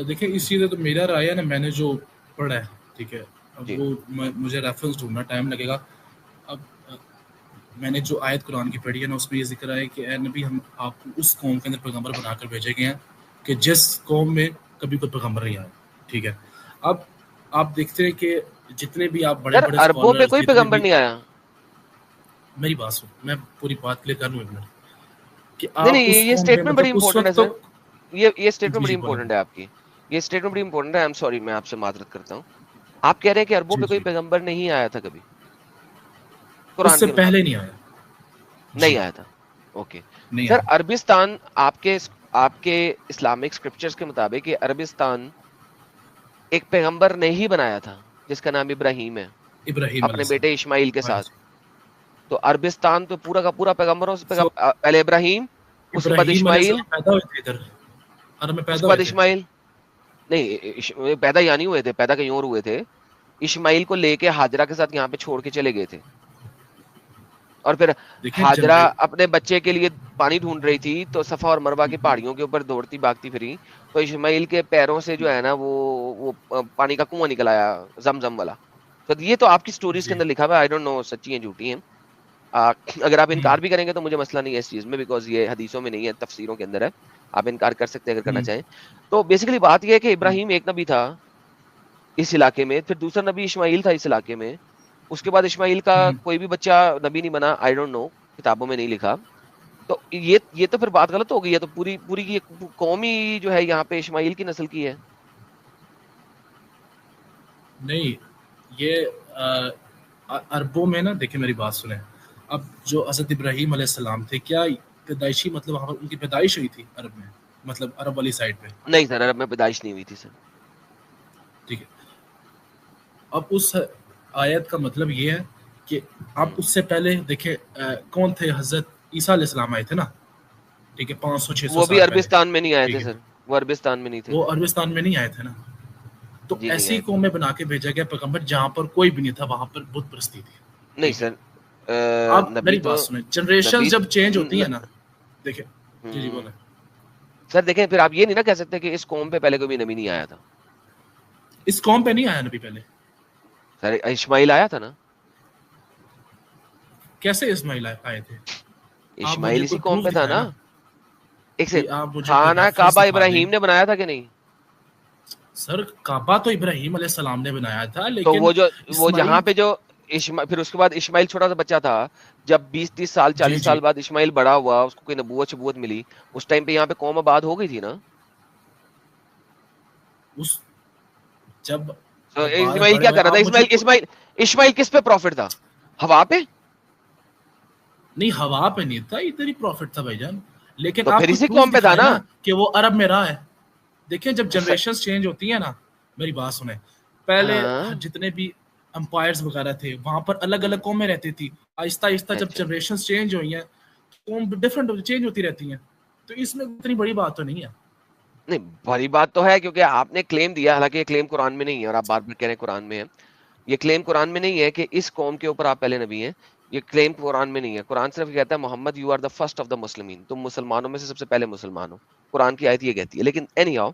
دیکھیں اس چیز تو میرا رائے ہے نا, میں نے جو پڑھا ہے ٹھیک ہے, اب جی. وہ مجھے ریفرنس ڈھونڈنا ٹائم لگے گا. اب میں نے جو آیت قرآن کی پڑھی ہے نا اس میں یہ ذکر ہے کہ اے نبی ہم آپ کو اس قوم کے اندر پیغمبر بنا کر بھیجے گئے ہیں کہ جس قوم میں کبھی کوئی پیغمبر نہیں آیا. ٹھیک ہے, اب آپ دیکھتے ہیں کہ جتنے بھی آپ بڑے بڑے عربوں پہ کوئی پیغمبر نہیں آیا. میری بات سن, میں پوری بات کلیئر کر لوں ایک منٹ کہ نہیں یہ اسٹیٹمنٹ بڑی اس امپورٹنٹ ہے وقت سر, یہ اسٹیٹمنٹ بڑی جی امپورٹنٹ ہے آپ کی, یہ اسٹیٹمنٹ بڑی امپورٹنٹ ہے. آئی ایم سوری میں آپ سے معذرت کرتا ہوں. آپ کہہ رہے ہیں کہ عربوں جی پہ کوئی جی پیغمبر نہیں آیا تھا کبھی اس قرآن سے کے پہلے مطابق؟ نہیں آیا. نہیں جی آیا تھا. اوکے نہیں سر, آیا. عربستان آپ کے اسلامک اسکرپچرز کے مطابق یہ عربستان ایک پیغمبر نے ہی بنایا تھا جس کا نام ابراہیم ہے, ابراہیم علیہ اپنے بیٹے السلام. اسماعیل کے ہاں ساتھ. جی. تو عربستان تو پورا کا پورا پیغمبروں سے سو پہلے ابراہیم, اس کے بعد ابراہیم علیہ اسماعیل, السلام پیدا ہوئے تھے ادھر عرب میں, اس پیدا کے بعد ہوئے تھے. اسماعیل. نہیں پیدا یہاں نہیں ہوئے تھے, پیدا کہیں اور ہوئے تھے. اسماعیل کو لے کے ہاجرہ کے ساتھ یہاں پہ چھوڑ کے چلے گئے تھے, اور پھر دیکھیں ہاجرہ اپنے بچے کے لیے پانی ڈھونڈ رہی تھی تو صفا اور مروہ کی پہاڑیوں کے اوپر دوڑتی بھاگتی پھری, تو اسماعیل کے پیروں سے جو ہے نا وہ پانی کا کنواں نکل آیا, زمزم والا. تو یہ تو آپ کی سٹوریز کے جی اندر لکھا ہوا ہے, آئی ڈونٹ نو سچی ہیں جھوٹی ہیں. اگر آپ انکار بھی کریں گے تو مجھے مسئلہ نہیں ہے اس چیز میں, بیکاز یہ حدیثوں میں نہیں ہے, تفسیروں کے اندر ہے. آپ انکار کر سکتے ہیں اگر کرنا چاہیں. تو بیسیکلی بات یہ ہے کہ ابراہیم ایک نبی تھا اس علاقے میں, پھر دوسرا نبی اسماعیل تھا اس علاقے میں, اس کے بعد اسماعیل کا کوئی بھی بچہ نبی نہیں بنا, آئی ڈونٹ نو, کتابوں میں نہیں لکھا. تو یہ تو پھر بات غلط ہو گئی ہے. تو پوری کی قوم ہی جو ہے یہاں پہ اسماعیل کی نسل کی ہے. نہیں, یہ عربوں میں نا دیکھیں میری بات سنیں, اب جو حضرت ابراہیم علیہ السلام تھے کیا پیدائشی مطلب وہاں پر ان کی پیدائش ہوئی تھی عرب میں, مطلب عرب والی سائڈ پہ؟ نہیں سر, عرب میں پیدائش نہیں ہوئی تھی سر. ٹھیک ہے, اب اس آیت کا مطلب یہ ہے کہ آپ اس سے پہلے دیکھیں کون تھے, حضرت عیسیٰ علیہ السلام آئے تھے نا, ٹھیک ہے, 500-600 وہ بھی سال پہلے. عربستان میں نہیں آئے تھے ٹھیک ہے, سر, وہ عربستان میں نہیں تھے. وہ عربستان میں نہیں آئے تھے نا. تو جی نہیں ایسی آئے تھے. قوم میں بنا کے بھیجا گیا پیغمبر جہاں پر کوئی بھی نہیں تھا, وہاں پر بت پرستی تھی. نہیں ٹھیک ہے, سر, آپ نبی میری تو بات سنیں, جنریشن نبی جب چینج ہوتی ہے نا, دیکھیں جی بولیں. سر دیکھیں, پھر آپ یہ نہیں نا کہہ سکتے کہ اس قوم پہ پہلے کوئی نبی نہیں آیا تھا. اس قوم پہ نہیں آیا نبی پہلے. سر اسماعیل آیا تھا نا. کیسے اسماعیل آئے تھے؟ آپ اسماعیل مجھے اسی کوئی قوم پروف پہ تھا دکھائیں نا. نا. ایک سے آپ مجھے کوئی خانہ ریفرنس کعبہ دکھا دیں. ابراہیم نے بنایا تھا کہ نہیں؟ سر کعبہ تو ابراہیم علیہ السلام نے بنایا تھا, تو لیکن وہ اسماعیل جہاں پہ جو پھر اس کے بعد اسماعیل چھوٹا سا بچہ تھا, جب 20-30 سال جی 40 جی سال بعد اسماعیل بڑا ہوا, اس کو کوئی نبوت ملی, اس ٹائم پہ یہاں پہ قوم آباد ہو گئی تھی نا. اس جب تو اسماعیل بڑے کیا ہوئے کر رہا آپ مجھے تھا؟ اسماعیل کس پہ پروفٹ تھا؟ ہوا پہ؟ نہیں, ہوا پہ نہیں تھا, ادھر ہی پروفٹ تھا بھائی جان. لیکن تو آپ پھر کوئی اسی پروف قوم پہ تھا دکھائے نا نا. کہ وہ عرب میں رہا ہے. دیکھیں جب جنریشن چینج ہوتی ہے نا, میری بات سنیں, پہلے ہاں جتنے بھی امپائرز وغیرہ تھے وہاں پر الگ الگ قومیں رہتی تھی. آہستہ آہستہ جب اچھا جنریشن چینج ہوئی ہیں, قوم ڈفرنٹ چینج ہوتی رہتی ہیں. تو اس میں اتنی بڑی بات تو نہیں ہے. نہیں, بڑی بات تو ہے کیونکہ آپ نے کلیم دیا, حالانکہ یہ کلیم قرآن میں نہیں ہے, اور آپ بار بار کہہ رہے ہیں قرآن میں ہے. یہ کلیم قرآن میں نہیں ہے کہ اس قوم کے اوپر آپ پہلے نبی ہیں. یہ کلیم قرآن میں نہیں ہے. قرآن صرف کہتا ہے Muhammad you are the first of the مسلمین, تم مسلمانوں میں سے سب سے پہلے مسلمان ہو. قرآن کی آیت یہ کہتی ہے. لیکن اینی ہاؤ,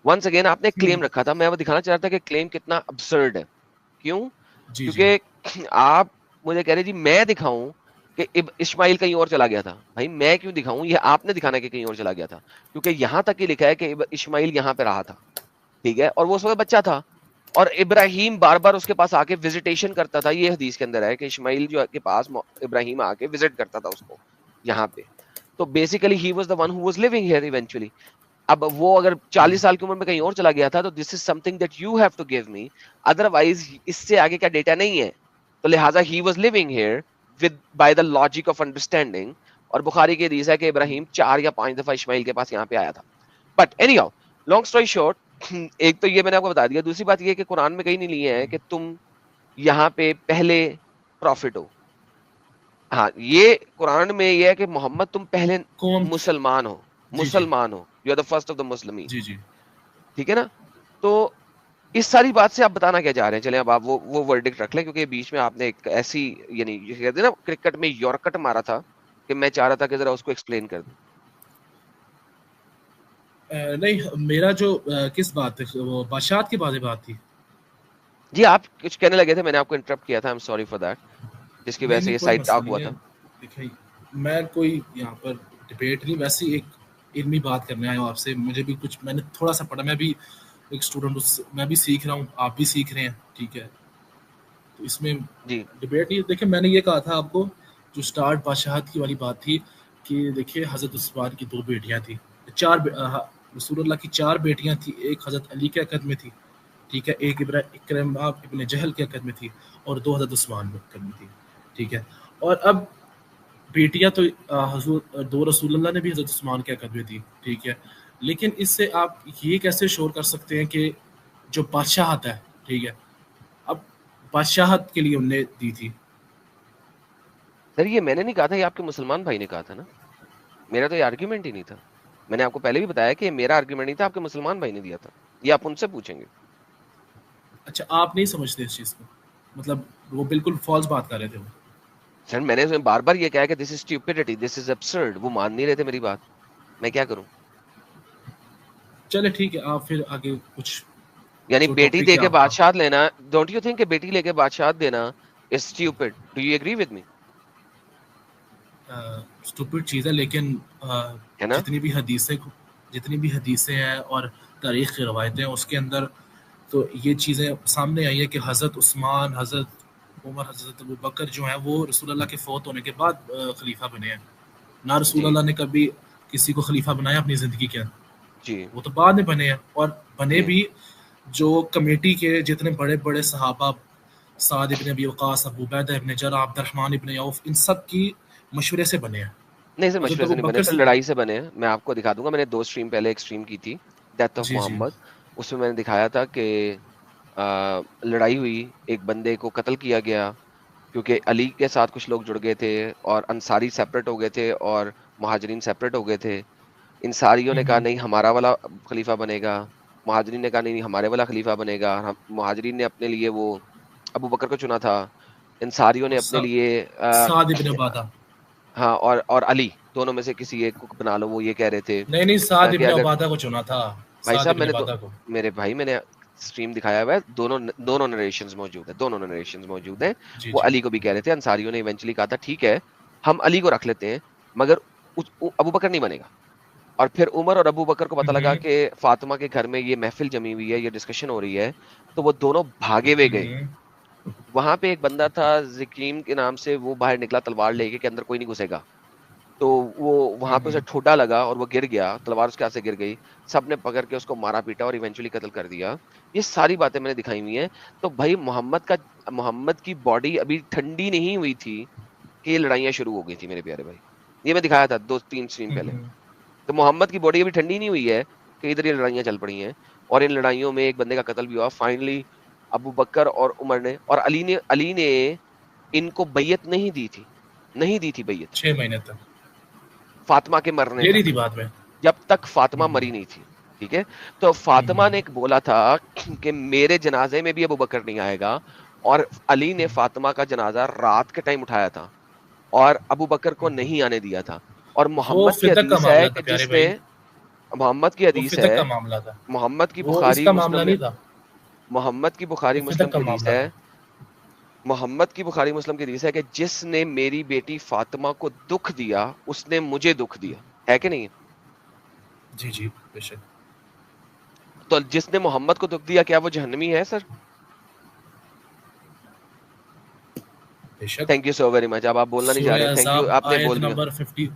ونس اگین آپ نے کلیم رکھا تھا, میں وہ دکھانا چاہ رہا تھا کہ کلیم کتنا ابسرڈ ہے. کیوں؟ جی جی کیونکہ آپ مجھے کہہ رہے جی میں دکھاؤں کہ اسماعیل کہیں اور چلا گیا تھا. بھائی میں کیوں دکھاؤں, یہ آپ نے دکھانا کہ کہیں اور چلا گیا تھا, کیونکہ یہاں تک یہ لکھا ہے کہ اسماعیل یہاں پہ رہا تھا, ٹھیک ہے, اور وہ اس وقت بچہ تھا, اور ابراہیم بار بار اس کے پاس آ کے وزٹیشن کرتا تھا. یہ حدیث کے اندر ہے کہ اسماعیل جو کے پاس ابراہیم آ کے وزٹ کرتا تھا اس کو یہاں پہ. تو basically he was the one who was living here eventually. اب وہ اگر 40 سال کی عمر میں کہیں اور چلا گیا تھا تو this is something that you have to give me, otherwise اس سے آگے کا ڈیٹا نہیں ہے. تو لہٰذا he was living here with by the logic of understanding. اور بخاری کی حدیث ہے کہ ابراہیم 4 یا 5 دفعہ اسماعیل کے پاس یہاں پہ آیا تھا. But any how, long story short, ایک تو یہ میں نے آپ کو بتا دیا. دوسری بات یہ کہ قرآن میں کہیں نہیں لیے ہیں کہ تم یہاں پہ پہلے پروفٹ ہو. ہاں یہ قرآن میں یہ ہے کہ محمد تم پہلے کون مسلمان ہو, مسلمان ہو, you are the first of the مسلمین, جی جی ٹھیک ہے نا. تو اس ساری بات سے آپ بتانا کیا چاہ رہے ہیں؟ چلیں اب آپ وہ ورڈکٹ رکھ لیں, کیونکہ بیچ میں آپ نے ایک ایسی یعنی کہتے ہیں نا کرکٹ میں یورکٹ مارا تھا کہ میں چاہ رہا تھا کہ ذرا اس کو ایکسپلین کر دوں. نہیں میرا جو کس بات ہے وہ بادشاہت کی بات تھی. جی آپ کچھ کہنے لگے تھے, میں نے آپ کو انٹرپٹ کیا تھا, آئی ایم سوری فار دیٹ, جس کی وجہ سے یہ کوئی سائڈ مسئلہ ٹاک ہوا نہیں تھا. ہے. دیکھیں میں کوئی یہاں پر ڈبیٹ نہیں, ویسے ایک علمی بات کرنے آیا ہوں آپ سے. مجھے بھی کچھ میں نے تھوڑا سا پڑھا, میں بھی ایک اسٹوڈنٹ, میں بھی سیکھ رہا ہوں, آپ بھی سیکھ رہے ہیں, ٹھیک ہے. تو اس میں جی ڈبیٹ نہیں. دیکھیں میں نے یہ کہا تھا آپ کو, جو اسٹارٹ بادشاہت کی والی بات تھی کہ دیکھیے حضرت عثمان کی 2 بیٹیاں تھیں, 4 رسول اللہ کی 4 بیٹیاں تھیں. ایک حضرت علی کے عقد میں تھی, ٹھیک ہے, ایک اکرمہ ابن جہل کے عقد میں تھی, اور 2 حضرت عثمان کے عقد میں تھی, ٹھیک ہے. اور اب بیٹیاں تو حضور 2 رسول اللہ نے بھی حضرت عثمان کے عقد میں تھی, ٹھیک ہے. لیکن اس سے آپ یہ کیسے شور کر سکتے ہیں کہ جو بادشاہت ہے, ٹھیک ہے, اب بادشاہت کے لیے انہوں نے دی تھی. سر یہ میں نے نہیں کہا تھا, یہ آپ کے مسلمان بھائی نے کہا تھا نا, میرا تو یہ آرگیومنٹ ہی نہیں تھا. میں نے آپ کو پہلے بھی بتایا کہ میرا آرگیومنٹ نہیں تھا, آپ کے مسلمان بھائی نے دیا تھا, یہ آپ ان سے پوچھیں گے. اچھا آپ نہیں سمجھتے اس چیز کو, مطلب وہ بالکل فالس بات کر رہے تھے وہ. سر میں نے بار بار یہ کہا کہ دس از اسٹیوپڈٹی, دس از ابسرڈ. وہ مان نہیں رہے تھے میری بات, میں کیا کروں. چلے ٹھیک ہے, آپ پھر آگے کچھ یعنی جو بیٹی ٹاپک دے ہے کے آپ کا. بادشاہت لینا, ڈونٹ یو تھنک کہ بیٹی لے کے بادشاہت دینا is stupid? Do you agree with me? Stupid چیز ہے, لیکن ہے نا. جتنی بھی حدیثیں ہیں اور تاریخ کی روایتیں ہیں اس کے اندر تو یہ چیزیں سامنے آئی ہیں کہ حضرت عثمان, حضرت عمر, حضرت ابوبکر جو ہیں وہ رسول اللہ کے فوت ہونے کے بعد خلیفہ بنے ہیں. نہ رسول جی اللہ نے کبھی کسی کو خلیفہ بنایا اپنی زندگی کے اندر, جی وہ تو بعد میں بنے ہیں. اور بنے جی بھی جو کمیٹی کے جتنے بڑے بڑے صحابہ, سعد ابن ابی وقاص, ابو عبیدہ ابن جرح, عبد الرحمن ابن عوف, ان سب کی مشورے سے بنے ہیں. نہیں سر, حضرت مشورے سے نہیں بنے ابوبکر سر, لڑائی سے بنے ہیں. میں آپ کو دکھا دوں گا, میں نے 2 اسٹریم پہلے ایک اسٹریم کی تھی, ڈیتھ آف جی جی محمد. اس میں نے دکھایا تھا کہ لڑائی ہوئی, ایک بندے کو قتل کیا گیا کیونکہ علی کے ساتھ کچھ لوگ جڑ گئے تھے, اور انصاری سیپریٹ ہو گئے تھے اور مہاجرین سیپریٹ ہو گئے تھے. انصاریوں نے کہا نہیں ہمارا والا خلیفہ بنے گا, مہاجرین نے کہا نہیں ہمارے والا خلیفہ بنے گا. مہاجرین نے اپنے لیے وہ ابو بکر کو چنا تھا, انصاریوں نے اپنے لیے سعد ابن عبادہ, ہاں اور علی, دونوں میں سے کسی ایک کو بنا لو. وہ یہ کہہ رہے تھے نہیں سعد کہ ابن اگر عبادہ کو چنا تھا, بھائی سعد صاحب ابن میں نے عبادہ کو. میرے بھائی میں نے اسٹریم دکھایا ہوا ہے, دونوں نریشنز موجود ہیں, دونوں نریشنز موجود ہیں. جی وہ جی علی کو بھی کہہ رہے تھے, انصاریوں نے ایونچولی کہا تھا ٹھیک ہے ہم علی کو رکھ لیتے ہیں مگر ابو بکر نہیں بنے گا. اور پھر عمر اور ابو بکر کو پتہ لگا کہ فاطمہ کے گھر میں یہ محفل جمی ہوئی ہے, یہ ڈسکشن ہو رہی ہے, تو وہ دونوں بھاگے ہوئے گئے. وہاں پہ ایک بندہ تھا ذکیم کے نام سے, وہ باہر نکلا تلوار لے کے کہ اندر کوئی نہیں گھسے گا. تو وہ وہاں پہ اسے ٹھوڈا لگا اور وہ گر گیا, تلوار اس کے ہاتھ سے گر گئی. سب نے پکڑ کے اس کو مارا پیٹا اور ایونچولی قتل کر دیا. یہ ساری باتیں میں نے دکھائی ہوئی ہیں. تو بھائی محمد کی باڈی ابھی ٹھنڈی نہیں ہوئی تھی کہ یہ لڑائیاں شروع ہو گئی تھی میرے پیارے بھائی. یہ میں دکھایا تھا 2-3 سین پہلے. تو محمد کی باڈی ابھی ٹھنڈی نہیں ہوئی ہے کہ ادھر یہ لڑائیاں چل پڑی ہیں, اور ان لڑائیوں میں ایک بندے کا قتل بھی ہوا. فائنلی ابو بکر اور عمر نے اور علی نے ان کو بیعت نہیں دی تھی بیعت 6 مہینے تک فاطمہ کے مرنے لے لی تک, تھی بعد میں. جب تک فاطمہ مری نہیں تھی. ٹھیک ہے, تو فاطمہ نے ایک بولا تھا کہ میرے جنازے میں بھی ابو بکر نہیں آئے گا, اور علی نے فاطمہ کا جنازہ رات کے ٹائم اٹھایا تھا اور ابو بکر کو نہیں آنے دیا تھا. اور وہ محمد کی فدق کا حدیث ہے معاملہ تھا کہ پیارے جس نے بھائی, محمد کی وہ حدیث فدق ہے, کا معاملہ تھا, محمد کی وہ اس بخاری کا معاملہ مسلم میں, نہیں تھا, محمد کی وہ بخاری مسلم فدق کی کا حدیث معاملہ ہے. تھا. محمد کی بخاری مسلم کی حدیث ہے کہ جس نے میری بیٹی فاطمہ کو دکھ دیا اس نے مجھے دکھ دیا، ہے کہ نہیں؟ جی جی بے شک تو جس نے محمد کو دکھ دیا کیا وہ جہنمی ہے سر؟ بے شک. تھینک یو سو ویری مچ. اب آپ بولنا نہیں چاہ سورہ رہے، تھینک یو، احزاب آپ نے آیت بول دیا. نمبر 50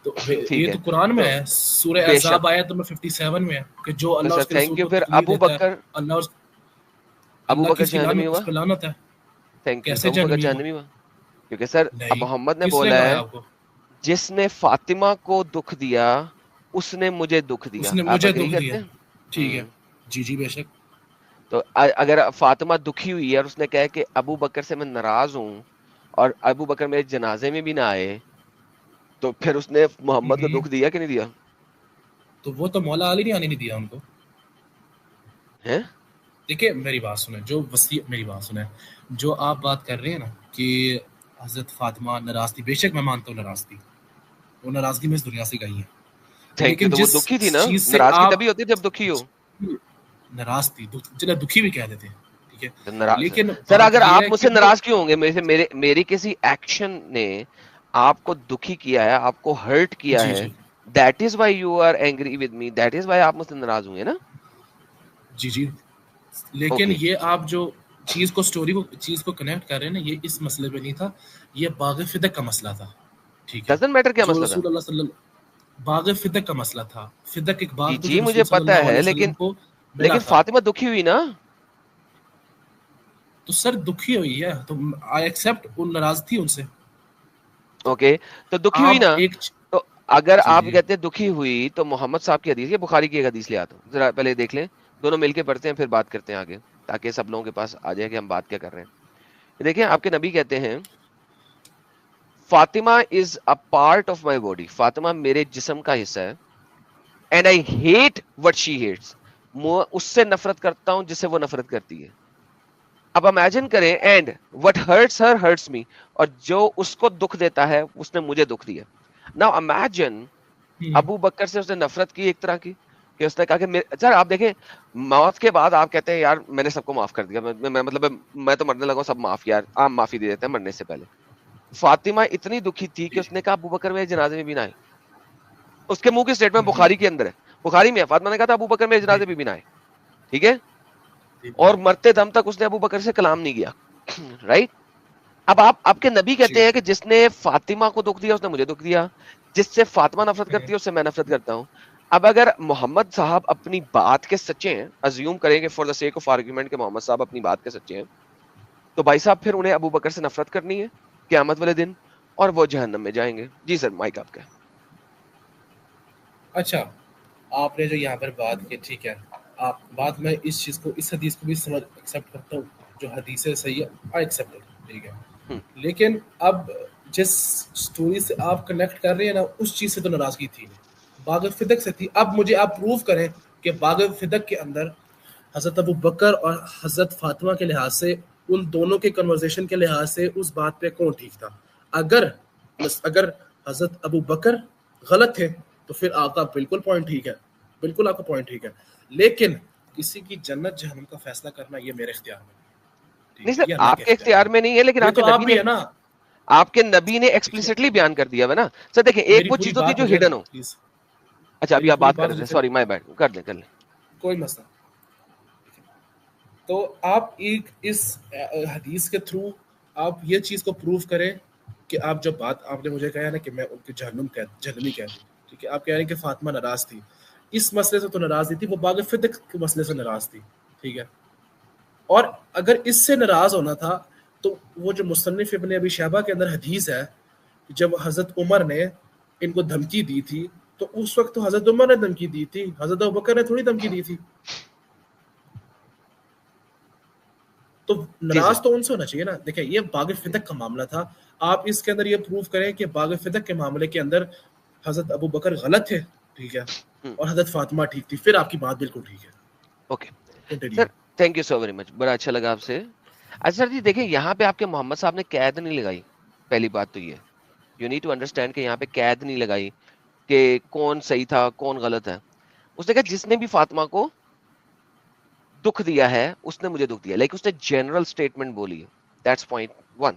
تو ٹھیک یہ ہے تو قرآن میں تو ہے، سورہ بے احزاب شک آیت نمبر 57 میں ہے کہ جو اللہ سر اس کے تھینک رسول یو. کو پھر تکلیف ابو دیتا ہے بکر، ابو اللہ کی بکر اس کی جہنمی لعنت، ہوا. اس پہ لعنت ہے. Thank you. تو کیسے ابو بکر جہنمی ہوا؟ جہنمی ہوا کیونکہ سر اب نہیں، محمد نے کس بولا کہا ہے آپ کو؟ جس نے فاطمہ کو دکھ دیا اس نے مجھے دکھ اس دیا. نے آپ مجھے اگری دکھ دیا. کرتے ہیں؟ ٹھیک ہے، جی جی بے شک. تو اگر فاطمہ دکھی ہوئی ہے اور اس نے کہا کہ ابو بکر سے میں ناراض ہوں اور ابو بکر میرے جنازے میں بھی نہ آئے، تو پھر اس نے محمد کو دکھ دیا کہ نہیں دیا؟ تو وہ تو مولا علی نے آنے نہیں دیا ان کو. ہیں دیکھیں میری بات سنیں، میری بات سنیں، جو آپ بات کر رہے ہیں نا کہ حضرت فاطمہ ناراض تھی، بے شک میں مانتا ہوں ناراض تھی، وہ ناراضگی میں اس دنیا سے گئی ہے. Thank you. لیکن تو وہ جس دکھی تھی نا، چیز سے ناراضگی آپ تبھی ہوتی ہے جب دکھی ہو. ناراض تھی، جنہیں دکھی بھی کہہ دیتے ہیں، ٹھیک ہے. ناراض لیکن سر بات اگر یہ آپ ہے مجھ کہ سے وہ ناراض کیوں ہوں گے؟ میری کسی ایکشن نے آپ کو دکھی کیا ہے، آپ کو ہرٹ کیا جی ہے، جی that is why you are angry with me, that is why آپ مجھ سے ناراض ہوئے نا. جی جی. لیکن اوکے یہ آپ جو چیز کو کنیکٹ کر رہے ہیں نا، یہ اس مسئلے پہ نہیں تھا، یہ باغ فدق کا مسئلہ تھا. ٹھیک ہے، ڈزنٹ میٹر کیا جو مسئلہ تھا. رسول اللہ صلی اللہ باغ فدق کا مسئلہ تھا. فدق ایک باغ جی تھا جی جو مجھے رسول صلی پتا اللہ علیہ ہے، وسلم لیکن کو ملا تھا. فاطمہ دکھی ہوئی نا. تو سر دکھی ہوئی ہے تو آئی ایکسپٹ، وہ ناراض تھی ان سے. اوکے تو دکھی ہوئی آپ نا. ایک تو اگر جی آپ جی کہتے ہیں دکھی ہوئی تو محمد صاحب کی حدیث، یہ بخاری کی ایک حدیث لے آتا ہوں، ذرا پہلے دیکھ لیں، دونوں مل کے پڑھتے ہیں پھر بات کرتے ہیں آگے، تاکہ سب لوگوں کے پاس آ جائے کہ ہم بات کیا کر رہے ہیں. دیکھیں آپ کے نبی کہتے ہیں Fatima is a part of my body, Fatima میرے جسم کا حصہ ہے. And I hate what she hates, اس سے نفرت کرتا ہوں جس سے وہ نفرت کرتی ہے. اب امیجن کریں، and what hurts her hurts me, اور جو اس کو دکھ دیتا ہے اس نے مجھے دکھ دیا. ناؤ امیجن ابو بکر سے اس نے نفرت کی ایک طرح کی، کہ اس نے کہا کہ سر آپ دیکھیں موت کے بعد آپ کہتے ہیں یار میں نے سب کو معاف کر دیا، مطلب میں تو مرنے لگا ہوں، سب معاف، یار آپ معافی دے دیتے ہیں مرنے سے پہلے. فاطمہ اتنی دکھی تھی کہ اس نے کہا ابو بکر میرے جنازے میں بھی نہ آئے. اس کے منہ کی اسٹیٹمنٹ بخاری کے اندر ہے، بخاری میں ہے، فاطمہ نے کہا تھا ابو بکر میرے جنازے میں بھی نہ آئے. ٹھیک ہے، اور مرتے دم تک اس نے ابو بکر سے کلام نہیں کیا. رائٹ. اب آپ کے نبی کہتے ہیں کہ جس نے فاطمہ کو دکھ دیا اس نے مجھے دکھ دیا، جس سے فاطمہ نفرت کرتی ہے اس سے میں نفرت کرتا ہوں. اب اگر محمد صاحب اپنی بات کے سچے ہیں، ازیوم کریں گے for the sake of argument کہ محمد صاحب اپنی بات کے سچے ہیں، تو بھائی صاحب پھر انہیں ابو بکر سے نفرت کرنی ہے قیامت والے دن، اور وہ جہنم میں جائیں گے. جی سر مائک آپ کا. اچھا، آپ نے جو یہاں پر بات کی، ٹھیک ہے، آپ بات میں اس چیز کو، اس حدیث کو بھی سمجھ ایکسیپٹ کرتا ہوں، جو حدیث صحیح ہے آئی ایکسیپٹ، ٹھیک ہے. لیکن اب جس سٹوری سے آپ کنیکٹ کر رہے ہیں نا، اس چیز سے تو ناراضگی تھی نہیں، باغ فدق سے تھی. اب مجھے آپ پروف کریں کہ باغ فدق کے اندر حضرت ابو بکر اور حضرت فاطمہ کے لحاظ سے، ان دونوں کے کنورزیشن کے لحاظ سے اس بات پہ کون ٹھیک تھا. اگر حضرت ابو بکر غلط تھے تو پھر آپ کا بالکل پوائنٹ ٹھیک ہے، بالکل آپ کا پوائنٹ ٹھیک ہے. لیکن کسی کی جنت جہنم کا فیصلہ کرنا یہ میرے اختیار میں نہیں ٹھیک ہے، سر یہ اللہ آپ کے کے اختیار میں نہیں ہے، لیکن یہ آپ کے تو آپ نبی نے، بھی ہے نا. آپ کے نبی نے دیکھیے ایکسپلیسٹلی بیان کر دیا ہے نا. سر دیکھیں ایک میری وہ پوری چیز ہوتی ہے بات جو ہو جائے نا ہڈن ہو. پلیز، اچھا ابھی میری آپ پوری بات کر بات ہو رہے تھے، جائے، سوری مائی بیڈ، کر لیں. کوئی مسئلہ. تو آپ ایک اس حدیث کے تھرو آپ یہ چیز کو پروف کریں کہ آپ جب بات آپ نے مجھے کہا نا کہ میں ان کی جہنمی کہہ دوں، ٹھیک ہے، آپ کہہ رہے ہیں کہ فاطمہ ناراض تھی، اس مسئلے سے تو ناراض نہیں تھی، وہ باغ فدق کے مسئلے سے ناراض تھی، ٹھیک ہے. اور اگر اس سے ناراض ہونا تھا تو وہ جو مصنف ابن ابی شیبہ کے اندر حدیث ہے، جب حضرت عمر نے ان کو دھمکی دی تھی تو اس وقت تو حضرت عمر نے دھمکی دی تھی، حضرت ابوبکر نے تھوڑی دھمکی دی تھی. تو جی سر ناراض تو ان سے ہونا چاہیے نا. دیکھیں یہ باغ فدق کا معاملہ تھا، آپ اس کے اندر یہ پروف کریں کہ باغ فدق کے معاملے کے اندر حضرت ابو بکر غلط تھے، ٹھیک ہے، اور حضرت فاطمہ ٹھیک تھی، پھر آپ کی بات بالکل ٹھیک ہے. Okay continue. Sir, thank you so very مچ، بڑا اچھا لگا آپ سے. اچھا سر جی دیکھیں یہاں پہ آپ کے محمد صاحب نے قید نہیں لگائی. پہلی بات تو یہ یو نیڈ ٹو انڈرسٹینڈ کہ یہاں پہ قید نہیں لگائی کہ کون صحیح تھا کون غلط ہے. اس نے کہا جس نے بھی فاطمہ کو دکھ دیا ہے اس نے مجھے دکھ دیا، لیکن اس نے جنرل سٹیٹمنٹ بولی ہے. That's point 1.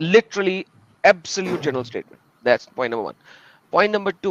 literally absolute general statement. That's point number 1. Point number 2,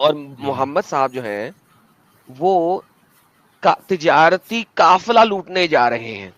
اور محمد صاحب جو ہیں وہ تجارتی قافلہ لوٹنے جا رہے ہیں.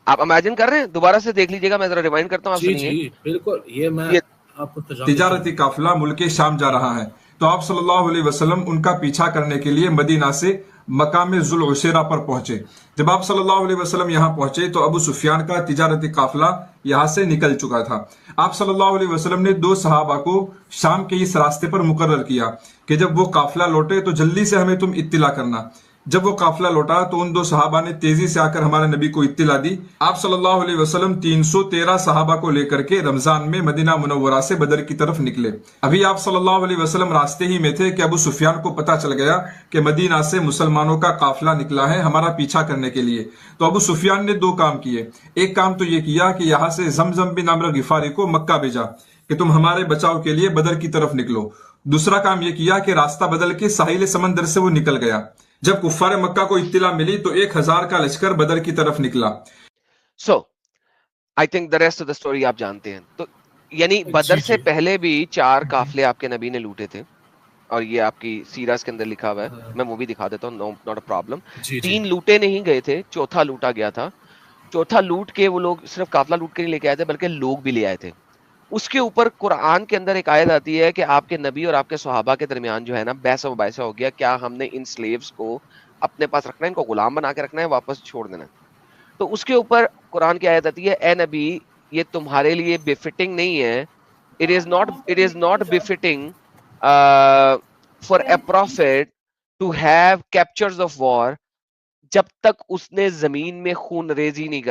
آپ امیجن کر رہے ہیں؟ دوبارہ سے دیکھ لیجیے گا, میں ذرا ریوائنڈ کرتا ہوں, آپ جی سنیے. جی بالکل, یہ میں یہ آپ کو تجارتی قافلہ ملک شام جا رہا ہے, تو آپ صلی اللہ علیہ وسلم ان کا پیچھا کرنے کے لیے مدینہ سے مقام ذوالعشیرہ پر پہنچے. جب آپ صلی اللہ علیہ وسلم یہاں پہنچے تو ابو سفیان کا تجارتی قافلہ یہاں سے نکل چکا تھا. آپ صلی اللہ علیہ وسلم نے 2 صحابہ کو شام کے اس راستے پر مقرر کیا کہ جب وہ قافلہ لوٹے تو جلدی سے ہمیں تم اطلاع کرنا. جب وہ قافلہ لوٹا تو ان 2 صحابہ نے تیزی سے آ کر ہمارے نبی کو اطلاع دی. آپ صلی اللہ علیہ وسلم 313 صحابہ کو لے کر کے رمضان میں مدینہ منورہ سے بدر کی طرف نکلے. ابھی آپ صلی اللہ علیہ وسلم راستے ہی میں تھے کہ ابو سفیان کو پتا چل گیا کہ مدینہ سے مسلمانوں کا قافلہ نکلا ہے ہمارا پیچھا کرنے کے لیے. تو ابو سفیان نے 2 کام کیے. ایک کام تو یہ کیا کہ یہاں سے زمزم بن عمرو غفاری کو مکہ بھیجا کہ تم ہمارے بچاؤ کے لیے بدر کی طرف نکلو. دوسرا کام یہ کیا کہ راستہ بدل کے ساحل سمندر سے وہ نکل گیا. جب کفار مکہ کو اطلاع ملی تو 1000 کا لشکر بدر کی طرف نکلا. So I think the rest of the story آپ جانتے ہیں. تو یعنی بدر سے پہلے بھی 4 قافلے آپ کے نبی نے لوٹے تھے, اور یہ آپ کی سیرت کے اندر لکھا ہوا ہے, میں وہ بھی دکھا دیتا ہوں, ناٹ اے پرابلم. 3 لوٹے نہیں گئے تھے, چوتھا لوٹا گیا تھا. چوتھا لوٹ کے وہ لوگ صرف قافلہ لوٹ کے نہیں لے کے آئے تھے بلکہ لوگ بھی لے آئے تھے. اس کے اوپر قرآن کے اندر ایک آیت آتی ہے کہ آپ کے نبی اور آپ کے صحابہ کے درمیان جو ہے نا بحث و مباحثہ ہو گیا, کیا ہم نے ان سلیوز کو اپنے پاس رکھنا ہے, ان کو غلام بنا کے رکھنا ہے, واپس چھوڑ دینا ہے. تو اس کے اوپر قرآن کی آیت آتی ہے, اے نبی یہ تمہارے لیے بے فٹنگ نہیں ہے, it is not befitting for a prophet to have captures of war جب تک اس نے زمین میں خون ریزی نہیں